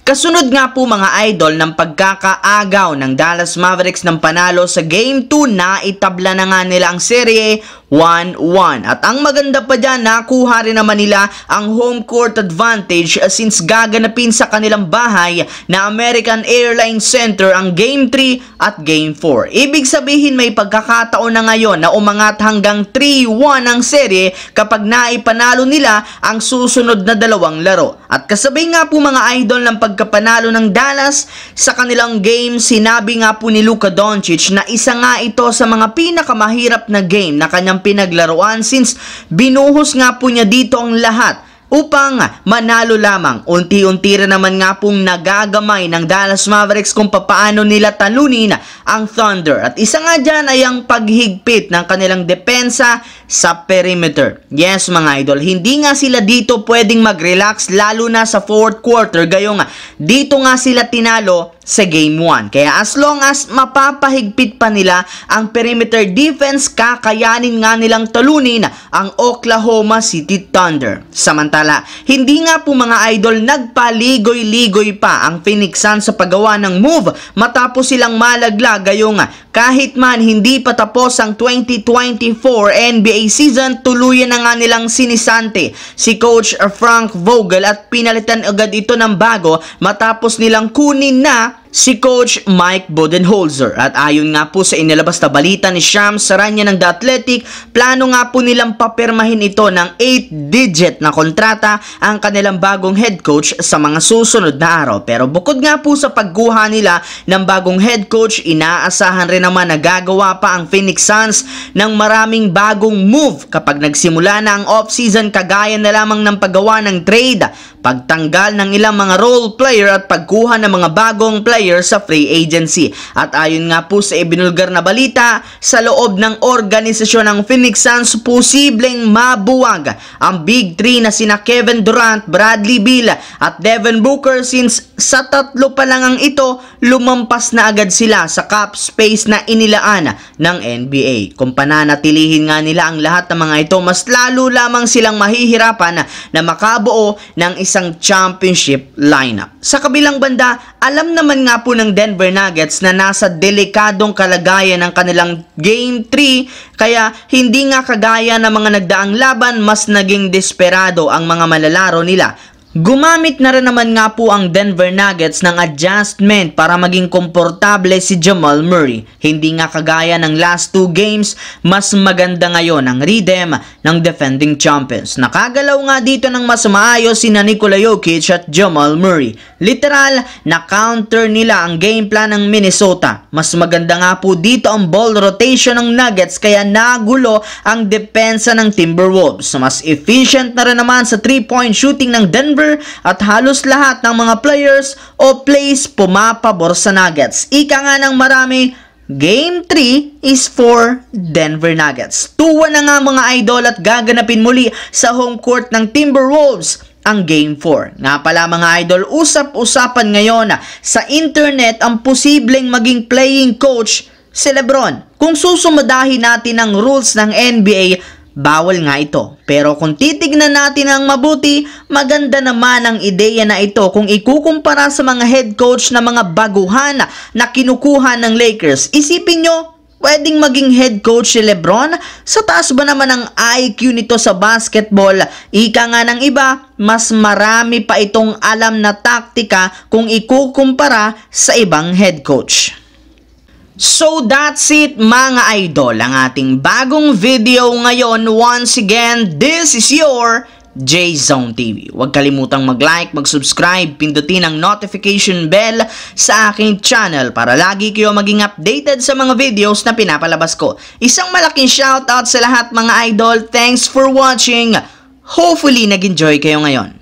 Kasunod nga po mga idol ng pagkakaagaw ng Dallas Mavericks ng panalo sa Game 2 na itabla na nga nila ang serye 1-1. At ang maganda pa dyan, nakuha rin naman nila ang home court advantage since gaganapin sa kanilang bahay na American Airlines Center ang Game 3 at Game 4. Ibig sabihin may pagkakataon na ngayon na umangat hanggang 3-1 ang serye kapag naipanalo nila ang susunod na dalawang laro. At kasabay nga po mga idol ng pagkapanalo ng Dallas sa kanilang game, sinabi nga po ni Luka Doncic na isa nga ito sa mga pinakamahirap na game na kanyang pinaglaruan since binuhos nga po niya dito ang lahat upang manalo lamang. Unti-unti rin naman nga pong nagagamay ng Dallas Mavericks kung papaano nila talunin ang Thunder. At isa nga dyan ay ang paghigpit ng kanilang depensa sa perimeter. Yes mga idol, hindi nga sila dito pwedeng mag-relax lalo na sa fourth quarter. Gayong dito nga sila tinalo sa Game 1. Kaya as long as mapapahigpit pa nila ang perimeter defense, kakayanin nga nilang talunin ang Oklahoma City Thunder. Samantala, hindi nga po mga idol nagpaligoy-ligoy pa ang Phoenix Suns sa paggawa ng move matapos silang malaglag. Gayong kahit man hindi pa tapos ang 2024 NBA season, tuluyan na nga nilang sinisante si Coach Frank Vogel at pinalitan agad ito ng bago matapos nilang kunin na si Coach Mike Budenholzer. At ayon nga po sa inilabas na balita ni Shams Charania ng The Athletic, plano nga po nilang papirmahin ito ng 8-digit na kontrata ang kanilang bagong head coach sa mga susunod na araw. Pero bukod nga po sa pagkuha nila ng bagong head coach, inaasahan rin naman na gagawa pa ang Phoenix Suns ng maraming bagong move kapag nagsimula na ang off-season, kagaya na lamang ng paggawa ng trade, pagtanggal ng ilang mga role player at pagkuha ng mga bagong player sa free agency. At ayon nga po sa ibinulgar na balita, sa loob ng organisasyon ng Phoenix Suns, posibleng mabuwag ang Big 3 na sina Kevin Durant, Bradley Beal at Devin Booker since sa tatlo pa lang ang ito, lumampas na agad sila sa cap space na inilaan ng NBA. Kung pananatilihin nga nila ang lahat ng mga ito, mas lalo lamang silang mahihirapan na makabuo ng isang championship lineup. Sa kabilang banda, alam naman nga po ng Denver Nuggets na nasa delikadong kalagayan ng kanilang Game 3, kaya hindi nga kagaya ng mga nagdaang laban, mas naging desperado ang mga malalaro nila. Gumamit na rin naman nga po ang Denver Nuggets ng adjustment para maging komportable si Jamal Murray. Hindi nga kagaya ng last 2 games, mas maganda ngayon ang rhythm ng defending champions. Nakagalaw nga dito ng mas maayos sina Nikola Jokic at Jamal Murray. Literal na counter nila ang game plan ng Minnesota. Mas maganda nga po dito ang ball rotation ng Nuggets, kaya nagulo ang depensa ng Timberwolves. Mas efficient na rin naman sa 3-point shooting ng Denver at halos lahat ng mga players o plays pumapabor sa Nuggets. Ika nga ng marami, Game 3 is for Denver Nuggets. 2-1 na nga mga idol at gaganapin muli sa home court ng Timberwolves ang Game 4. Nga pala mga idol, usap-usapan ngayon sa internet ang posibleng maging playing coach si LeBron. Kung susumadahin natin ang rules ng NBA, bawal nga ito. Pero kung titignan natin ang mabuti, maganda naman ang ideya na ito kung ikukumpara sa mga head coach na mga baguhan na kinukuha ng Lakers. Isipin nyo, pwedeng maging head coach si LeBron? Sa taas ba naman ang IQ nito sa basketball? Ika nga ng iba, mas marami pa itong alam na taktika kung ikukumpara sa ibang head coach. So that's it mga idol, ang ating bagong video ngayon. Once again, this is your J-Zone TV. Huwag kalimutang mag-like, mag-subscribe, pindutin ang notification bell sa aking channel para lagi kayo maging updated sa mga videos na pinapalabas ko. Isang malaking shoutout sa lahat mga idol. Thanks for watching. Hopefully nag-enjoy kayo ngayon.